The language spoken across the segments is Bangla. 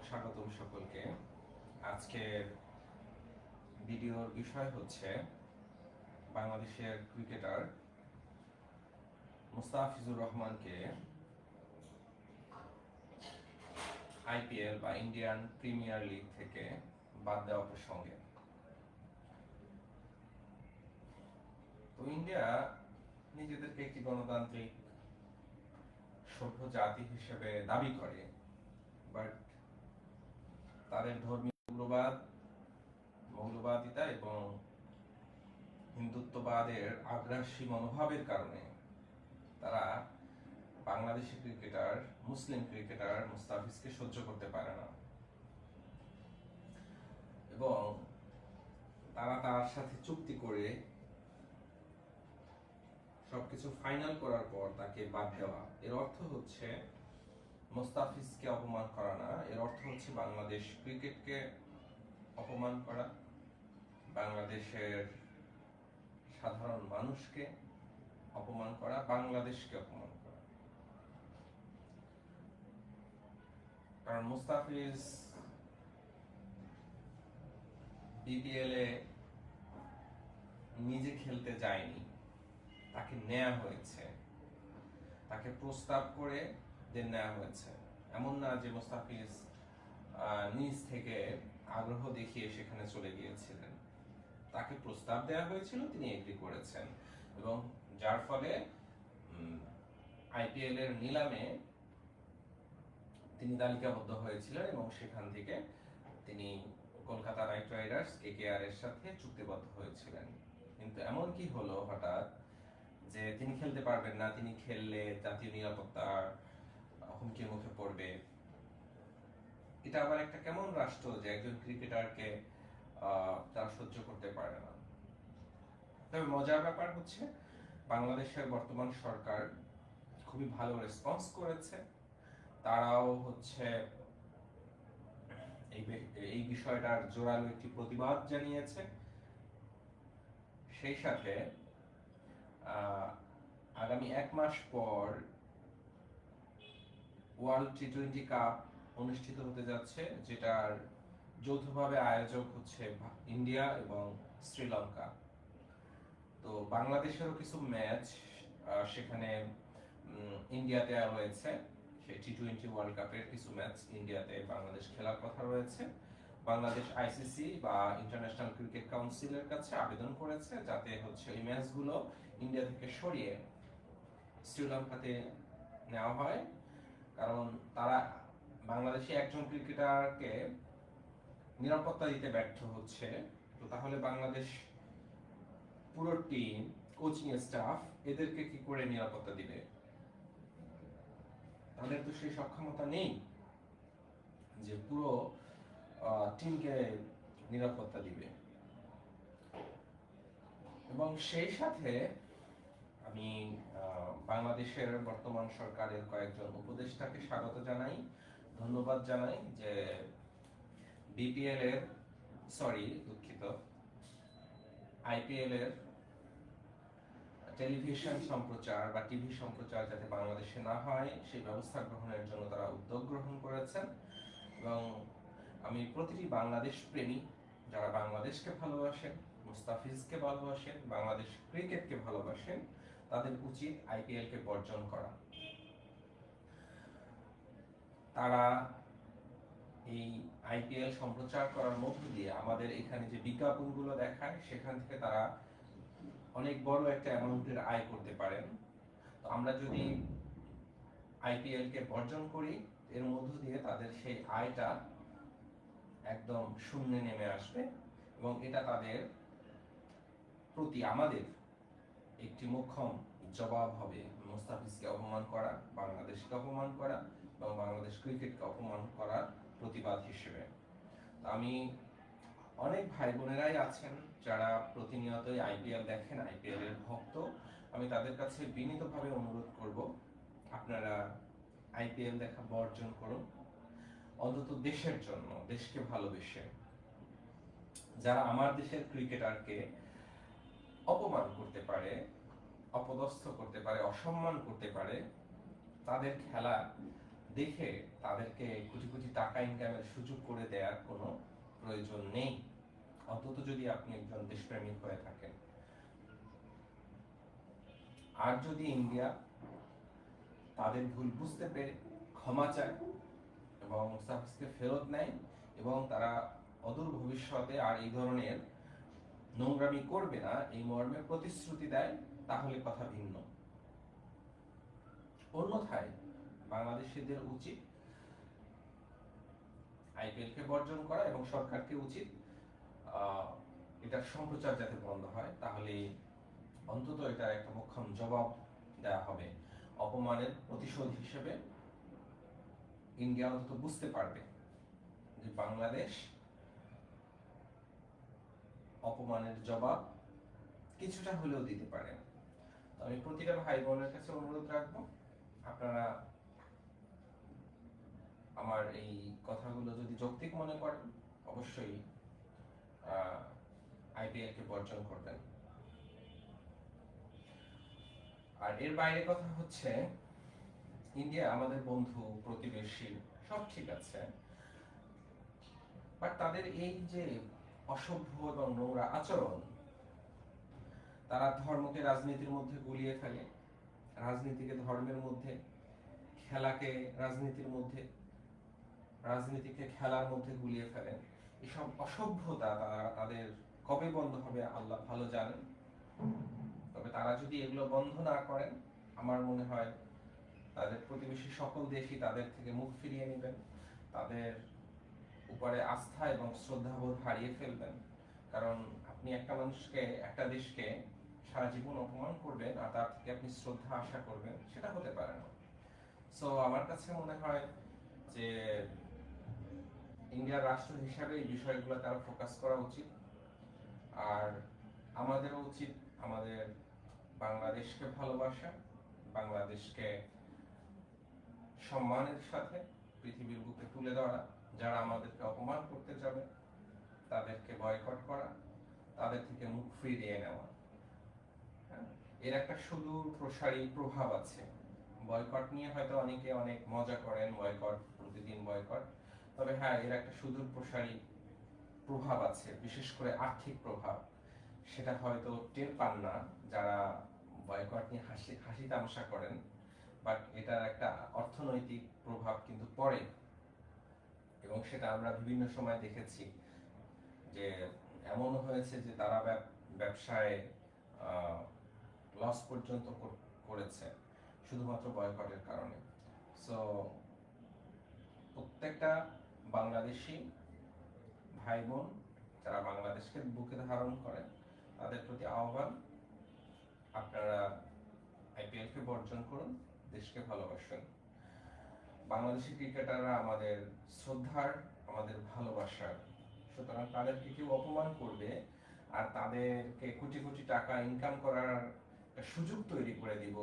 স্বাগতম সকলকে। আজকের ভিডিওর বিষয় হচ্ছে বাংলাদেশের ক্রিকেটার মুস্তাফিজুর রহমানকে আইপিএল বা ইন্ডিয়ান প্রিমিয়ার লিগ থেকে বাদ দেওয়া প্রসঙ্গে। তো ইন্ডিয়া নিজেদেরকে একটি গণতান্ত্রিক সভ্য জাতি হিসেবে দাবি করে, বাট তাদের ধর্মীয় মৌলবাদিতা এবং হিন্দুত্ববাদের আগ্রাসী মনোভাবের কারণে তারা বাংলাদেশি ক্রিকেটার, মুসলিম ক্রিকেটার মুস্তাফিজকে সহ্য করতে পারে না এবং তারা তার সাথে চুক্তি করে সবকিছু ফাইনাল করার পর তাকে বাদ দেওয়া। এর অর্থ হচ্ছে মুস্তাফিজকে অপমান করা না, এর অর্থ হচ্ছে বাংলাদেশ ক্রিকেটকে অপমান করা, বাংলাদেশের সাধারণ মানুষকে অপমান করা, বাংলাদেশকে অপমান করা। কারণ মুস্তাফিজ বিপিএল এ নিজে খেলতে যায়নি, তাকে নেওয়া হয়েছে, তাকে প্রস্তাব করে নেওয়া হয়েছে। এমন না যে মুস্তাফিজ নিজ থেকে আগ্রহ দেখিয়ে সেখানে চলে গিয়েছিলেন। তাকে প্রস্তাব দেওয়া হয়েছিল, তিনি এগ্রি করেছেন এবং যার ফলে আইপিএল এর নিলামে তিনি তালিকাবদ্ধ হয়েছিলেন এবং সেখান থেকে তিনি কলকাতা নাইট রাইডার্স কেকেআর এর সাথে চুক্তিবদ্ধ হয়েছিলেন। কিন্তু এমন কি হলো হঠাৎ যে তিনি খেলতে পারবেন না, তিনি খেললে জাতীয় নিরাপত্তার হুমকির মুখে পড়বে। এটা আবার একটা কেমন রাষ্ট্র যে একজন ক্রিকেটারকে তারা সহ্য করতে পারে না। তবে মজার ব্যাপার হচ্ছে বাংলাদেশের বর্তমান সরকার খুবই ভালো রেসপন্স করেছে। তারাও হচ্ছে এই বিষয়টার জোরালো একটি প্রতিবাদ জানিয়েছে। সেই সাথে আগামী 1 মাস পর ওয়ার্ল্ড টি-20 কাপ অনুষ্ঠিত হতে যাচ্ছে, যেটার যৌথভাবে আয়োজক হচ্ছে ইন্ডিয়া এবং শ্রীলঙ্কা। তো বাংলাদেশেরও কিছু ম্যাচ সেখানে ইন্ডিয়াতে রয়েছে। সেই টি-20 ওয়ার্ল্ড কাপের কিছু ম্যাচ ইন্ডিয়াতে বাংলাদেশ খেলার কথা রয়েছে। বাংলাদেশ আইসিসি বা ইন্টারন্যাশনাল ক্রিকেট কাউন্সিলের কাছে আবেদন করেছে যাতে হচ্ছে এই ম্যাচগুলো ইন্ডিয়া থেকে সরিয়ে শ্রীলঙ্কাতে নেওয়া হয়। কারণ তারা বাংলাদেশি একজন ক্রিকেটারকে নিরাপত্তা দিতে ব্যর্থ হচ্ছে, তো তাহলে বাংলাদেশ পুরো টিম, কোচিং স্টাফ এদেরকে কি করে নিরাপত্তা দিবে? তাদের তো সেই সক্ষমতা নেই যে পুরো টিমকে নিরাপত্তা দিবে। এবং সেই সাথে আমি বাংলাদেশের বর্তমান সরকারের কয়েকজন উপদেষ্টাকে স্বাগত জানাই, ধন্যবাদ জানাই যে বিপিএল এর আইপিএল এর টেলিভিশন সম্প্রচার বা টিভি সম্প্রচার যাতে বাংলাদেশে না হয় সেই ব্যবস্থা গ্রহণের জন্য তারা উদ্যোগ গ্রহণ করেছেন। এবং আমি প্রতিটি বাংলাদেশ প্রেমী যারা বাংলাদেশকে ভালোবাসেন, মুস্তাফিজকে ভালোবাসেন, বাংলাদেশ ক্রিকেটকে ভালোবাসেন, তাদের উচিত আইপিএল কে বর্জন করা। তারা এই আইপিএল সম্প্রচার করার মধ্য দিয়ে আমাদের এখানে যে বিজ্ঞাপনগুলো দেখায় সেখান থেকে তারা অনেক বড় একটা অ্যামাউন্টের আয় করতে পারেন। তো আমরা যদি আইপিএল কে বর্জন করি, এর মধ্য দিয়ে তাদের সেই আয়টা একদম শূন্যে নেমে আসবে এবং এটা তাদের প্রতি আমাদের একটি মোক্ষম জবাব হবে। মুস্তাফিজকে অপমান করা, বাংলাদেশকে অপমান করা এবং বাংলাদেশ ক্রিকেটকে অপমান করার প্রতিবাদ হিসেবে। আমি অনেক ভাই বোনেরাই আছেন যারা প্রতিনিয়তই আইপিএল দেখেন, আইপিএল এর ভক্ত। আমি তাদের কাছে বিনীতভাবে অনুরোধ করব, আপনারা আইপিএল দেখা বর্জন করুন, অন্তত দেশের জন্য, দেশকে ভালোবেসে। যারা আমার দেশের ক্রিকেটারকে অপমান করতে পারে, অপদস্থ করতে পারে, অসম্মান করতে পারে, তাদের খেলা দেখে তাদেরকে কোটি কোটি টাকা ইনকামের সুযোগ করে দেওয়ার কোনো প্রয়োজন নেই, অন্তত যদি আপনি একজন দেশপ্রেমিক হয়ে থাকেন। আর যদি ইন্ডিয়া তাদের ভুল বুঝতে পেরে ক্ষমা চায় এবং মুস্তাফিজকে ফেরত নেয় এবং তারা অদূর ভবিষ্যতে আর এই ধরনের নোংরামি করবে না এই মর্মে প্রতিশ্রুতি দেয়, তাহলে কথা ভিন্ন। অন্যথায় বাংলাদেশিদের উচিত আইপিএল কে বর্জন করা এবং সরকারকে উচিত এটার সম্প্রচার যাতে বন্ধ হয়, তাহলে অন্তত এটা একটা মোক্ষম জবাব দেওয়া হবে। অপমানের প্রতিশোধ হিসেবে ইন্ডিয়া অন্তত বুঝতে পারবে যে বাংলাদেশ অপমানের জবাব কিছুটা হলেও দিতে পারে। আমি প্রতিটা ভাই বোনের কাছে অনুরোধ রাখবো, আপনারা আমার এই কথাগুলো যদি যৌক্তিক মনে করেন অবশ্যই আইপিএল কে বর্জন করবেন। আর এর বাইরে কথা হচ্ছে, ইন্ডিয়া আমাদের বন্ধু, প্রতিবেশী, সব ঠিক আছে, বাট তাদের এই যে অসভ্য এবং নোংরা আচরণ, তারা ধর্মকে রাজনীতির মধ্যে গুলিয়ে ফেলে, রাজনীতিকে ধর্মের মধ্যে, খেলাকে রাজনীতির মধ্যে, রাজনীতিকে খেলার মধ্যে গুলিয়ে ফেলেন। এসব অসভ্যতা তাদের কবে বন্ধ হবে আল্লাহ ভালো জানেন। তবে তারা যদি এগুলো বন্ধ না করেন, আমার মনে হয় তাদের প্রতিবেশী সকল দেশই তাদের থেকে মুখ ফিরিয়ে নেবেন, তাদের উপরে আস্থা এবং শ্রদ্ধাবোধ হারিয়ে ফেলবেন। কারণ আপনি একটা মানুষকে, একটা দেশকে সারা জীবন অপমান করবেন আর তার থেকে আপনি শ্রদ্ধা আশা করবেন, সেটা হতে পারে না। সো আমার কাছে মনে হয় যে ইন্ডিয়ার রাষ্ট্র হিসাবে এই বিষয়গুলো তারা ফোকাস করা উচিত। আর আমাদেরও উচিত আমাদের বাংলাদেশকে ভালোবাসা, বাংলাদেশকে সম্মানের সাথে পৃথিবীর বুকে তুলে ধরা। যারা আমাদেরকে অপমান করতে যাবে তাদেরকে বয়কট করা, তাদের থেকে মুখ ফিরিয়ে নেওয়া। এর একটা সুদূর প্রসারী প্রভাব আছে। বয়কট নিয়ে হয়তো অনেকে অনেক মজা করেন, বয়কট, প্রতিদিন বয়কট, তবে হ্যাঁ, এর একটা সুদূর প্রসারী প্রভাব আছে, বিশেষ করে আর্থিক প্রভাব। সেটা হয়তো টের পান না যারা বয়কট নিয়ে হাসি তামাশা করেন, বাট এটার একটা অর্থনৈতিক প্রভাব কিন্তু পড়ে। এবং সেটা আমরা বিভিন্ন সময় দেখেছি যে এমন হয়েছে যে তারা ব্যবসায় লস পর্যন্ত করেছে শুধুমাত্র বয়কটের কারণে। সো প্রত্যেকটা বাংলাদেশি ভাই বোন যারা বাংলাদেশকে বুকে ধারণ করেন, তাদের প্রতি আহ্বান, আপনারা আইপিএল কে বর্জন করুন, দেশকে ভালোবাসুন। বাংলাদেশি ক্রিকেটাররা আমাদের শ্রদ্ধার, আমাদের ভালোবাসার, সুতরাং তাদেরকে কেউ অপমান করবে আর তাদেরকে কোটি কোটি টাকা ইনকাম করার সুযোগ তৈরি করে দিব,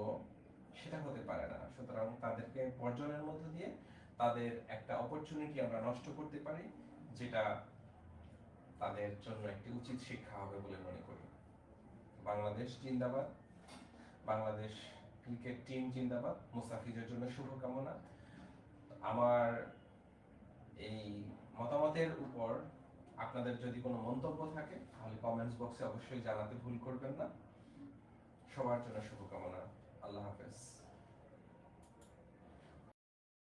সেটা হতে পারে না। সুতরাং তাদেরকে বর্জনের মধ্য দিয়ে তাদের একটা অপরচুনিটি আমরা নষ্ট করতে পারি, যেটা তাদের জন্য একটি উচিত শিক্ষা হবে বলে মনে করি। বাংলাদেশ জিন্দাবাদ, বাংলাদেশ ক্রিকেট টিম জিন্দাবাদ, মুস্তাফিজের জন্য শুভকামনা। আমার এই মতামতের উপর আপনাদের যদি কোনো মন্তব্য থাকে তাহলে কমেন্টস বক্সে অবশ্যই জানাতে ভুল করবেন না। সবার জন্য শুভকামনা। আল্লাহ হাফেজ।